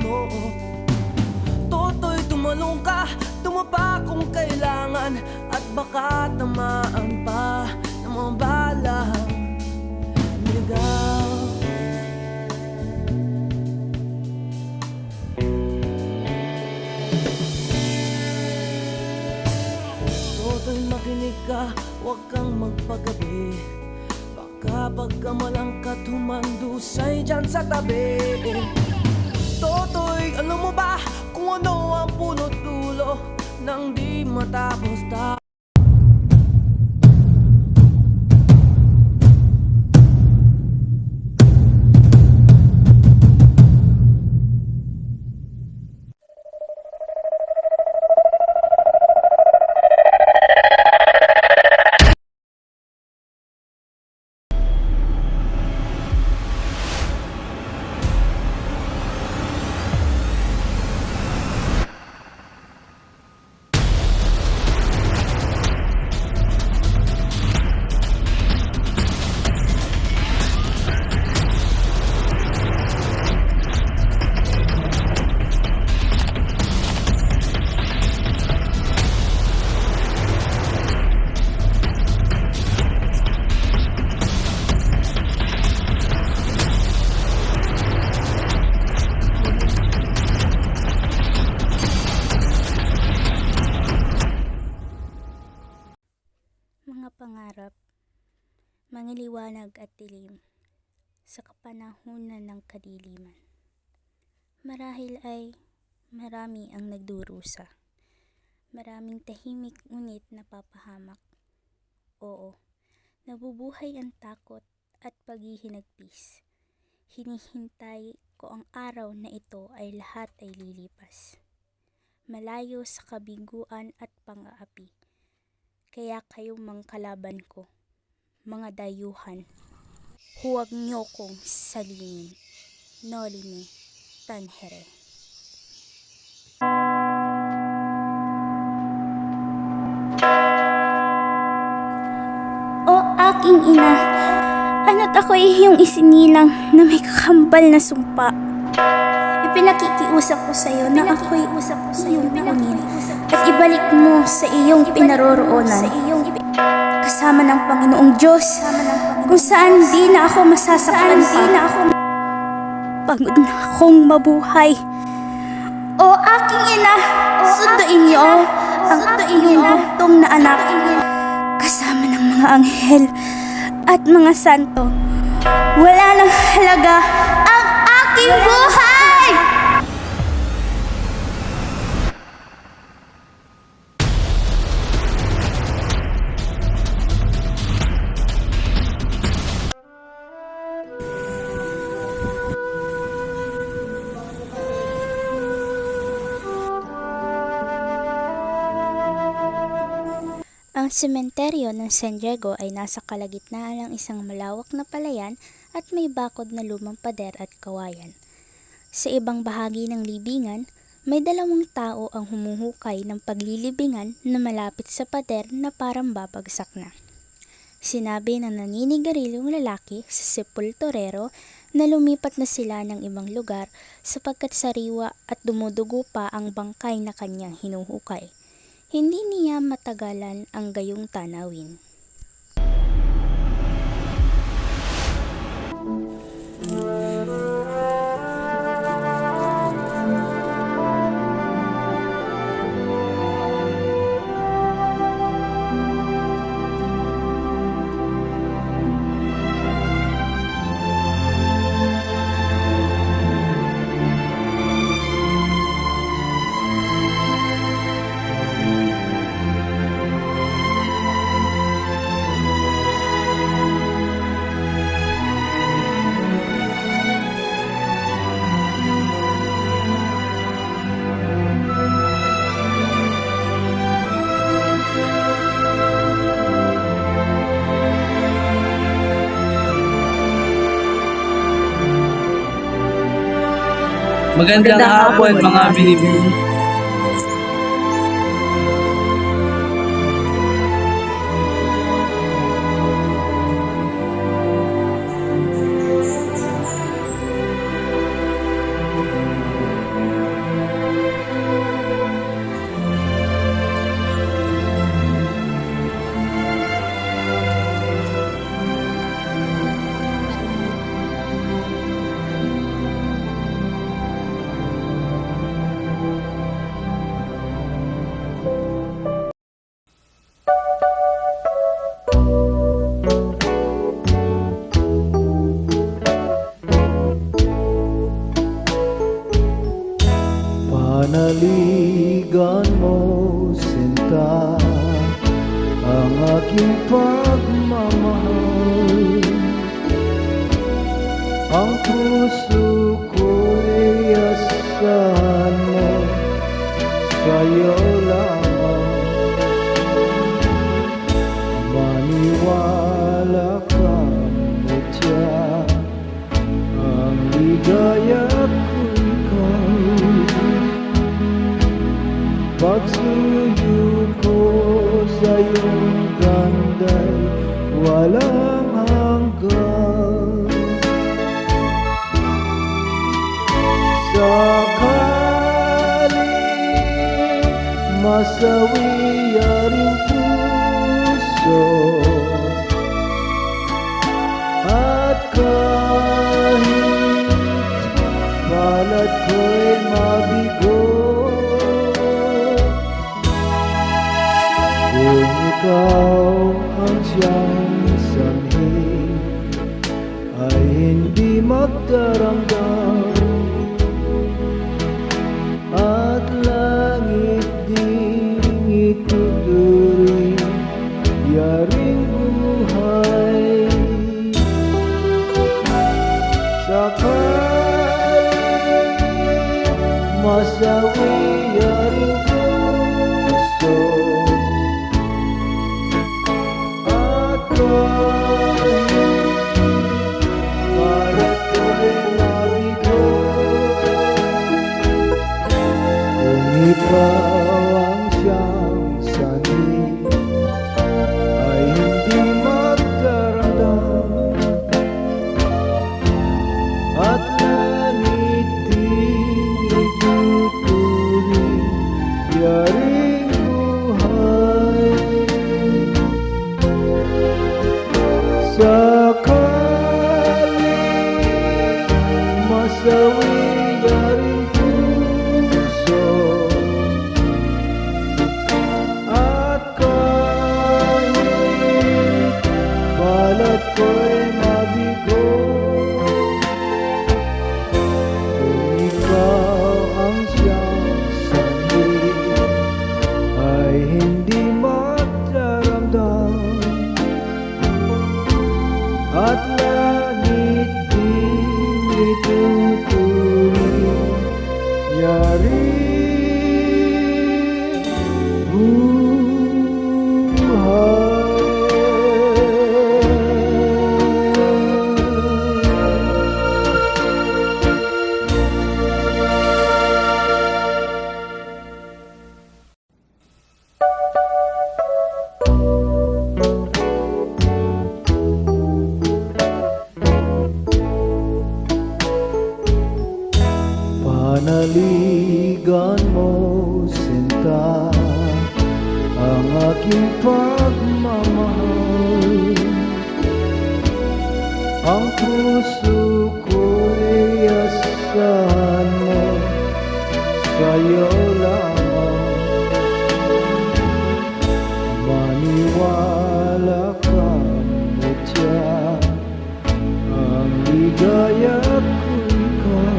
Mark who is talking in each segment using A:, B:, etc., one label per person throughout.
A: mo. Toto'y tumalong ka, tumapa kung kailangan, at baka tamaan pa ng mga balang ligaw. Toto'y makinig ka, huwag kang magpagabi. Baka pagkamalang ka tumandusay dyan sa tabi. Toto'y alam mo ba kung ano ang punot dulo nang di matapos tayo?
B: Mga pangarap, mangiliwanag at dilim sa kapanahunan ng kadiliman. Marahil ay marami ang nagdurusa, maraming tahimik ngunit napapahamak. Oo, nabubuhay ang takot at paghihinagpis. Hinihintay ko ang araw na ito ay lahat ay lilipas, malayo sa kabiguan at pang-aapi. Kaya kayo mang kalaban ko, mga dayuhan, huwag niyo kong salingin. Noli me tangere. O aking ina, ano't ako'y iyong isinilang na may kakambal na sumpa. Ipinakikiusap ko sa iyo na ako'y iyong kunin at ibalik mo sa iyong pinaroroonan kasama ng Panginoong Diyos, kung saan di na ako masasaktan pa. Pagod na akong mabuhay. O aking ina, sunduin niyo ang iyong bugtong na anak kasama ng mga anghel at mga santo. Wala nang halaga ang aking buhay! Ang sementeryo ng San Diego ay nasa kalagitnaan ng isang malawak na palayan at may bakod na lumang pader at kawayan. Sa ibang bahagi ng libingan, may dalawang tao ang humuhukay ng paglilibingan na malapit sa pader na parang babagsak na. Sinabi ng naninigarilong lalaki sa sepulturero na lumipat na sila ng ibang lugar sapagkat sariwa at dumudugo pa ang bangkay na kanyang hinuhukay. Hindi niya matagalan ang gayong tanawin.
C: Magandang hapon mga binibini.
D: Panaligan mo, sinta, ang aking pagmamahal. Ang puso ko'y asahan mo, sa'yo lamang. Maniwala ka, mutya, ang ligaya ko ikaw. Pagsuyo ko sa iyong ganda'y walang hanggan. Sakaling masawi aring puso, at kahit palad ko'y mabigo, kung ikaw ang siyang sanhi, ay hindi magdaramdam, at langit ding ituturing yaring buhay. Sakaling masawi yaring puso, at kahit palad ko'y mabigo, kung ikaw ang siyang sanhi, ay hindi magdaramdam, at langit ding ituturing yaring buhay. Sakaling masawi yaring puso, at kahit palad ko'y mabigo, kung ikaw ang siyang sanhi, ay hindi magdaramdam, at langit ding ituturing yaring Panaligan mo, sinta, ang aking pagmamahal. Ang puso ko'y asahan mo, sa'yo lamang. Maniwala ka, mutya, ang ligaya ko ikaw.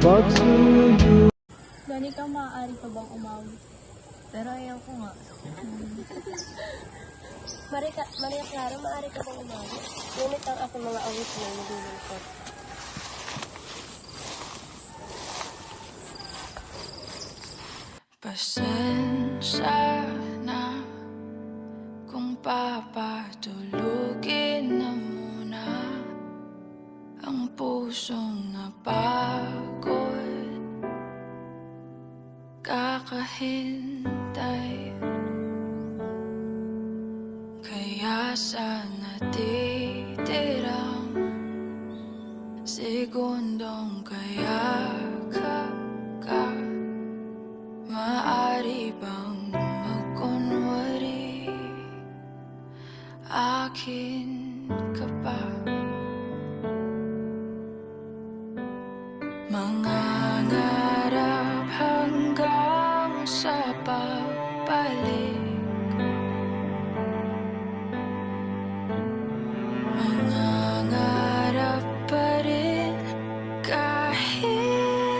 D: Pagsuyo
E: Danica, maaari pa bang umawit?
A: Pero ayaw ko nga.
E: Maria Clara, maaari ka bang umawit? Ngunit ang aking mga awit na nilulungkot.
F: Pasensya na kung papatulugin na muna ang pusong napagod, kakahintay. Kaya sa natitirang segundong kayakap ka, maaari bang magkunwari akin ka pa? Mangangarap hanggang sa pagbalik, mangangarap pa rin kahit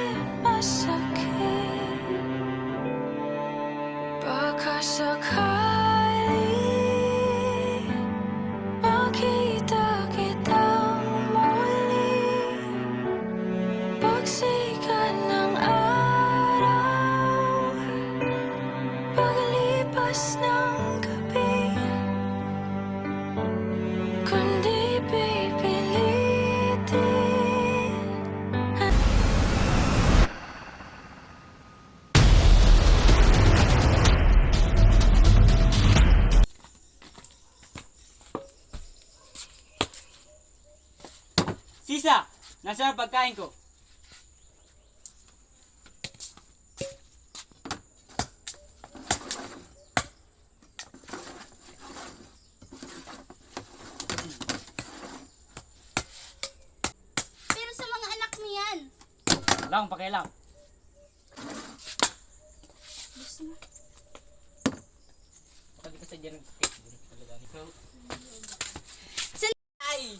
F: sakali makita kitang muli, pagsikat ng araw, paglipas ng gabi, kundi pipilitin.
G: Sisa! Nasaan ang pagkain ko?
B: Pero sa mga anak mo yan.
G: Wala akong pakialam. Pagkita sa dyan ng cake. Ay!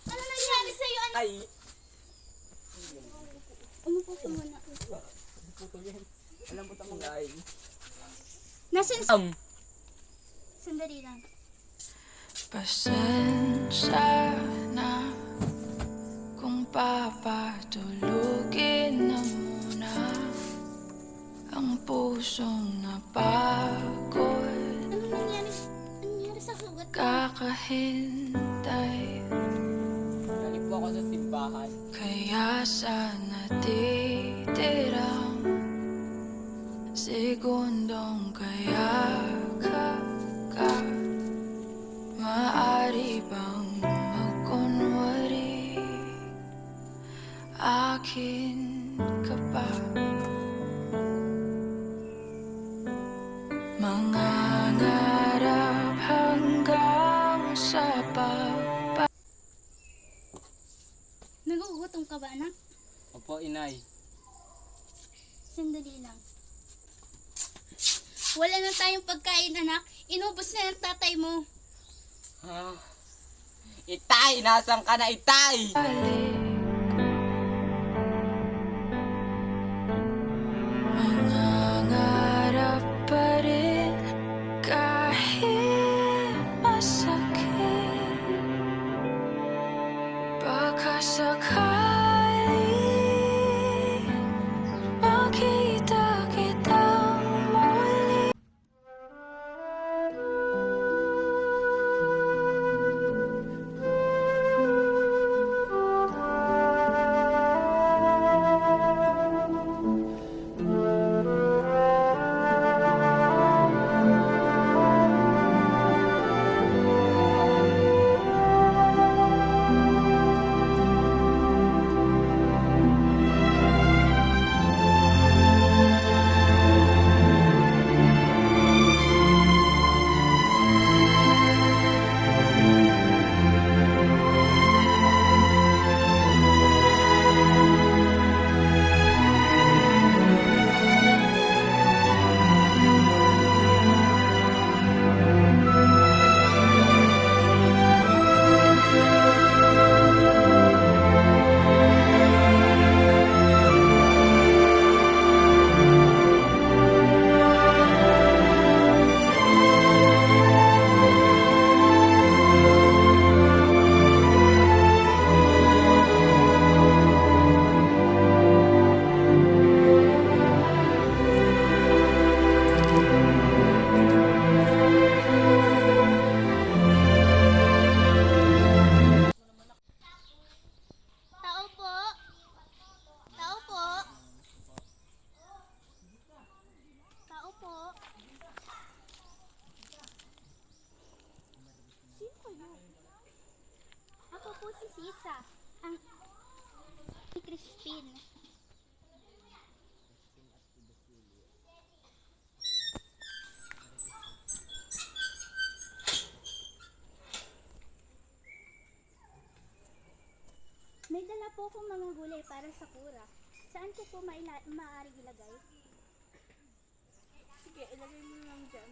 B: Ano nangyari sa'yo, anak?
G: Ay!
B: Umupo ka muna.
G: Alam mo tamang ay.
B: Nasaan? Sandali lang.
F: Pasensya na kung papatulugin na muna ang pusong napagod,
B: Ano nangyari? Ano nangyari sa sugat mo?
F: kakahintay.
G: Galing po ako sa simbahan.
F: Kaya sa natitirang segundong kayakap ka, maaari bang magkunwari akin ka pa? Mangangarap hanggang sa pagpa.
B: Nagugutom ka ba, anak?
G: Opo, inay.
B: Sandali lang. Wala na tayong pagkain, anak. Inubos na ng tatay mo.
G: Ah. Itay! Nasaan ka na, Itay?
F: Balik. Mangangarap pa rin kahit masakit, baka sakali makita kitang muli.
B: Tao po. Tao po. Tao po. Sino kayo? Ako po si Sisa. Ang si Crispin. May dala po akong mga gulay para sa kura. Saan ko po maaari ilagay? Sige, ilagay mo lang dyan.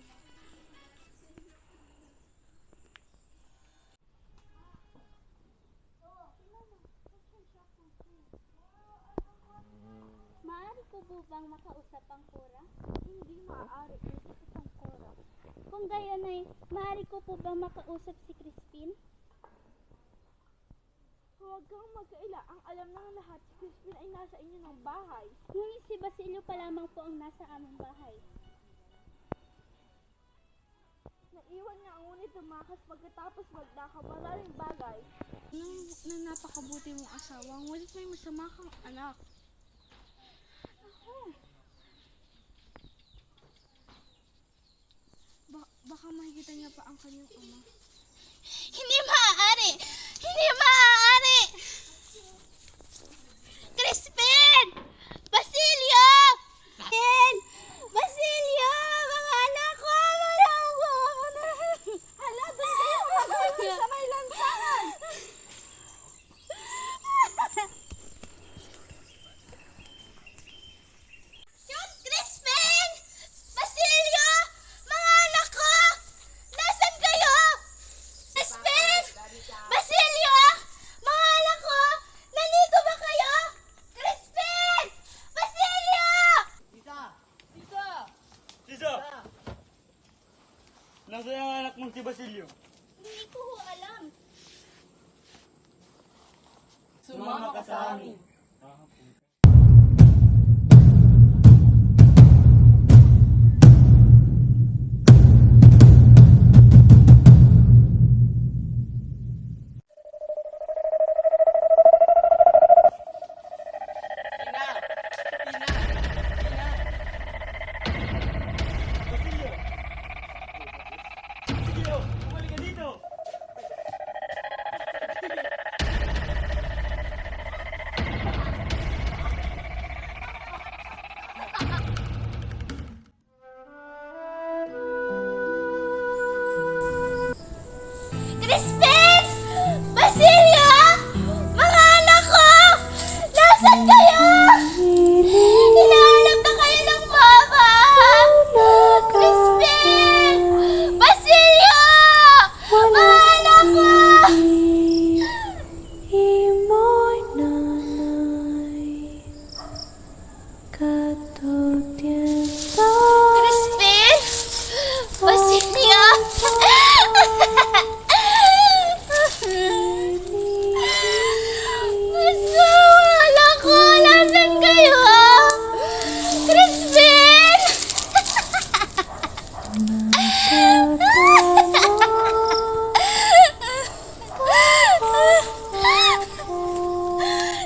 B: Maaari ko po bang makausap ang Kura? Hindi maaari, may sakit ang Kura. Kung gayon ay, maaari ko po bang makausap si Crispin?
H: Huwag kang mag-kaila. Ang alam ng lahat, si Crispin ay nasa inyo ng bahay.
B: Ngunit si Basilio pa lamang po ang nasa aming bahay.
H: Naiwan niya ang ngunit tumakas pagkatapos magnakaw maraming bagay. Na napakabuti mong asawa, ngunit may masama kang anak. Ako. Baka makikita niya pa ang kanyang ama.
B: Hindi maaari! Hindi maaari! Crispin! Basilio! Basilio! Mga anak ko!
H: Hala, doon kayo magagawin sa may lansangan!
B: Crispin! Basilio! Mga anak ko! Nasaan kayo? Crispin! Basilio! Mga anak ko! Nandito ba kayo? Crispin! Basilio!
C: Sisa! Nasaan ang anak mong si Basilio?
B: Hindi ko ho alam.
G: Sumama ka sa amin. Ina! Ina! Ina!
C: Basilio! Basilio! Bumalik ka dito!
B: Crispin! Basilio! Mga anak ko! Nasaan kayo? Hinahanap na kayo ng mama! Crispin! Basilio! Mga anak ko!
F: Imo'y nanay katutiento.
B: Crispin! Basilio! Wala ko! Nasaan kayo? Crispin!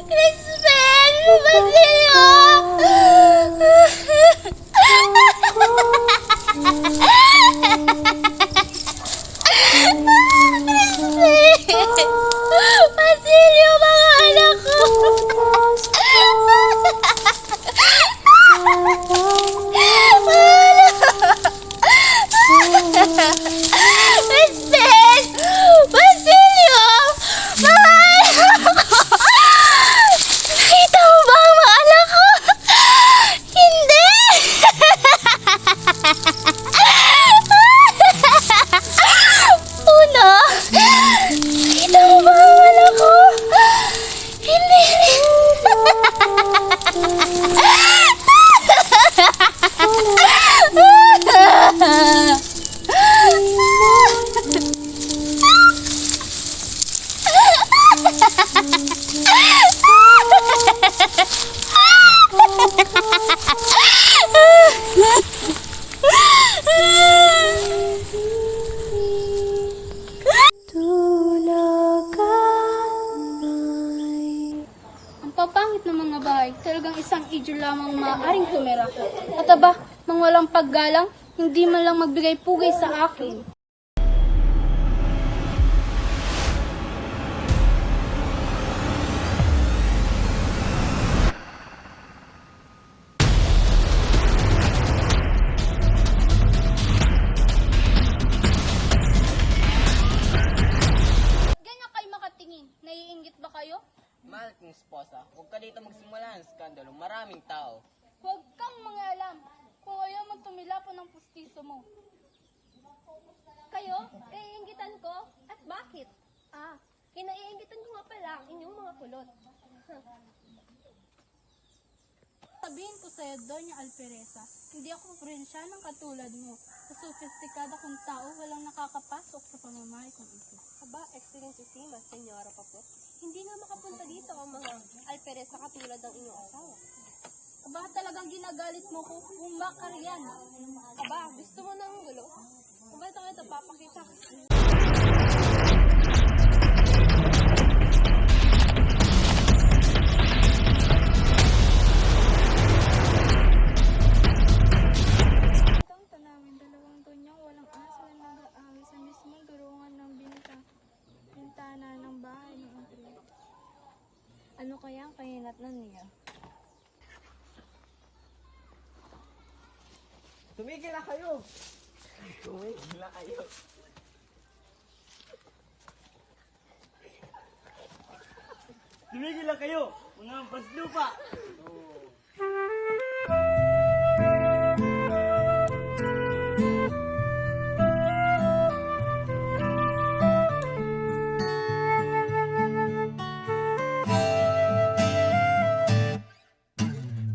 B: Crispin! Basilio! Crispin! Basilio, mga anak ko! Crispin! Basilio! Mga anak ko! Nakita mo ba ang mga anak ko? Hindi! Una! Nakita mo ba ang anak ko? Hindi!
H: Ang papangit ng mga bahay, talagang isang idyo lamang maaaring tumira. At aba, mang walang paggalang, hindi man lang magbigay pugay sa akin. Ganyan kayo makatingin, naiinggit ba kayo?
G: Mahal kong esposa, huwag ka dito magsimula ng skandalo. Maraming tao.
H: Huwag kang mangialam kung ayaw man tumilapon ng pustiso mo.
E: Kayo, naiingitan ko? At bakit? Kinaiingitan ko nga pala ang inyong mga kulot.
H: Sabihin ko sa'yo, Doña Alfereza. Hindi ako probinsyanang katulad mo. Sa sofistikada kong tao, walang nakakapasok sa pamamahay kong ito.
E: Aba, Excellentísima, Senyora pa po. Hindi nga makapunta dito ang mga Alfereza katulad ng inyong asawa.
H: Aba, talagang ginagalit mo ko kung bakar yan.
E: Aba, gusto mo ng gulo? Kung ba ito papakita ko.
H: Itong tanawin, dalawang tunyang walang asal na nag-aaway sa mismong durungan ng bintana ng bahay ng Andre. Ano kaya ang kahinatnan niya?
G: Tumigil na kayo! Tumigil na kayo!
C: Tumigil lang kayo! Mga paslupa!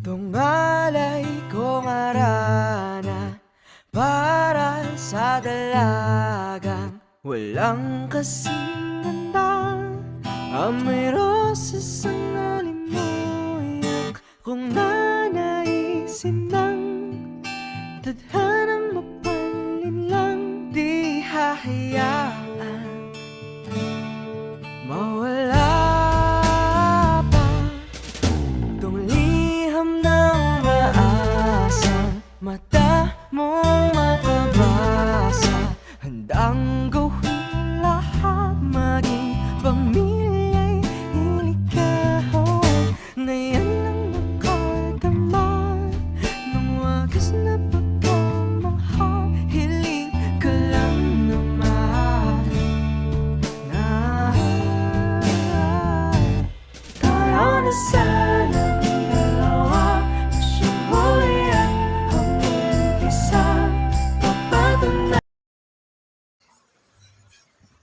A: Tungalay kong arana para sa dalagang walang kasing ganda. Amoy rosas ang alimuyak kung nanaisin ng tadhanang mapalin lang. Di hahayaan mawala pa tong liham ng maasang mata mong makabasa. Handang gawin lahat, maging pamilya'y ilikahon. Ngayon lang nakadama ng wagas na pagkamahal. Hiling ka lang naman na tayo na sanang dalawa. Siyang huli at ang umpisa, papatunay.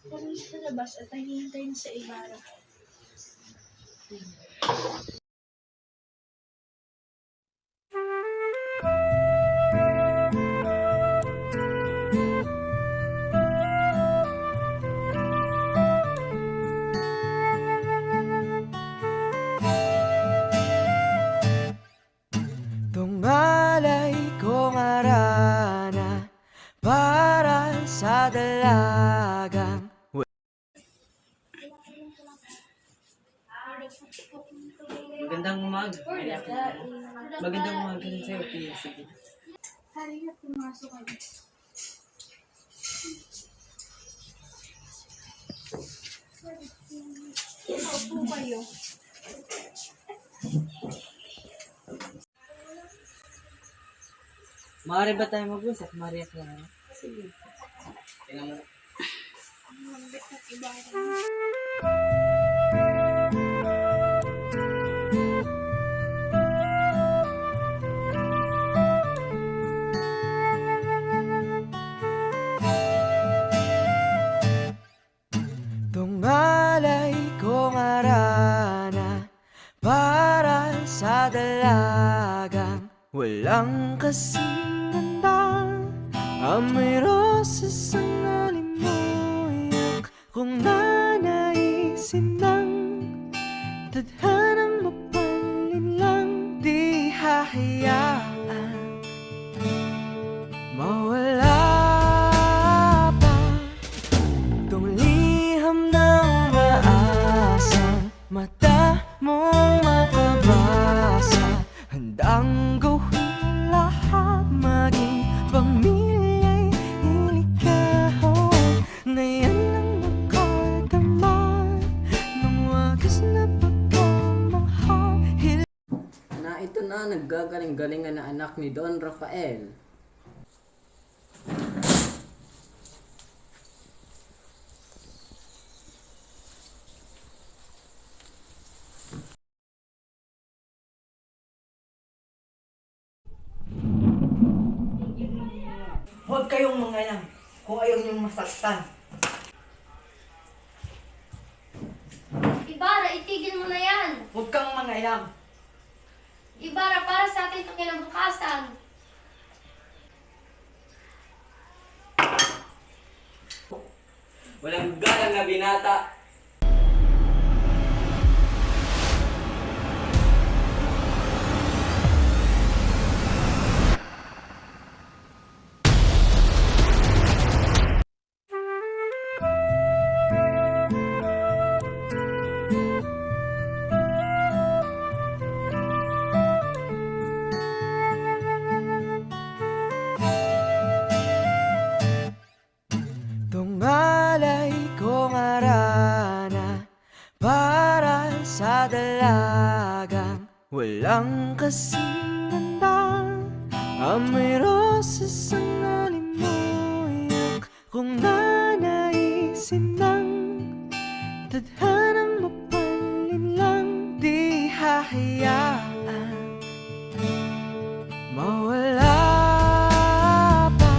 H: Kami sa labas at naghihintay na sa Ibarra.
A: Tungalay kong arana para sa dalagang
G: Magandang umaga. Magandang umaga rin sa'yo, PSC.
H: Halika, pumasok kami. Opo kayo.
G: Maaari ba tayo mag-usap, Maria Clara? Sige. Tingnan mo.
H: Mambit at Ibarra.
A: tungalay kong arana para sa dalagang walang kasing ganda. Amoy rosas ang alimuyak kung nanaisin ng tadhanang mapalin lang. Di hahayaan mawala pa tong liham ng maasang mata mong makabasa. Handang gawin lahat, maging pamilya'y ilikahon. Ngayon lang nakadama ng wagas na pagkamahal.
G: Na ito na naggagaling-galingan na anak ni Don Rafael.
I: Huwag kayong mangalam kung ayaw niyong masaktan.
E: Ibarra, itigil mo na yan!
I: Huwag kang mangalam.
E: Ibarra, para sa atin ito
C: Walang galang na binata.
A: Tungalay kong arana para sa dalagang walang kasing ganda. Amoy rosas ang alimuyak kung nanaisin ng tadhanang mapalin lang. Di hahayaan mawala pa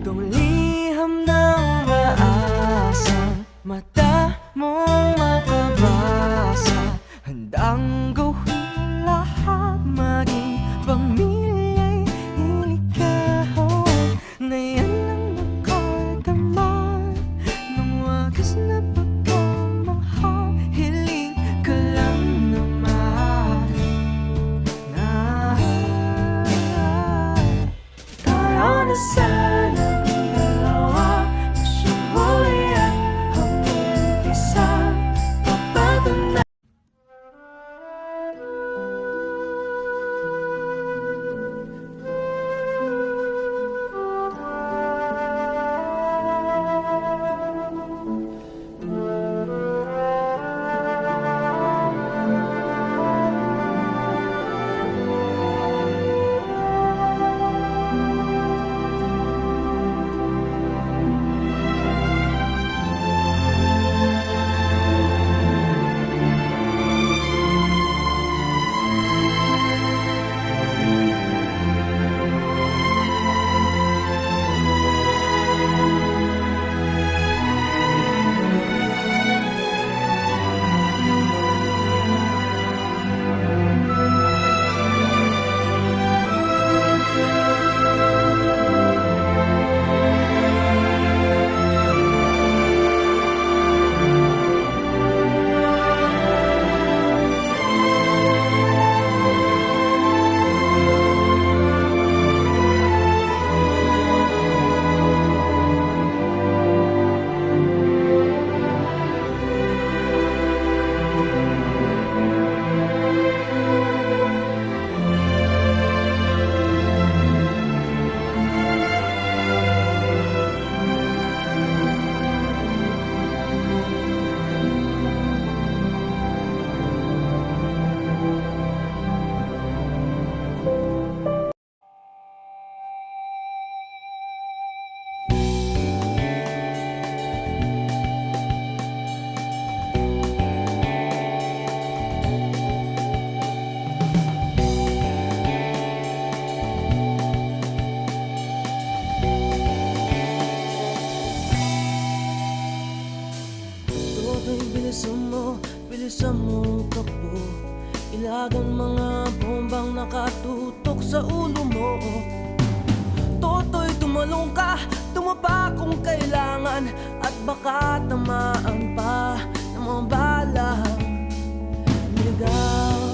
A: tong liham ng maasang mata mong makabasa. Handang gawin lahat, maging pamilya'y iligahon. Ngayon lang nakadama ng wagas na pagkamahal. Hiling ka lang naman na tayo na sanang dalawa, siyang huli at hanggang isa papatunay. Toto'y bilisan mo takbo. Ilagang mga bombang nakatutok sa ulo mo. Toto'y tumalong ka, tumapa kung kailangan, at baka tamaan pa ng mga balang ligaw.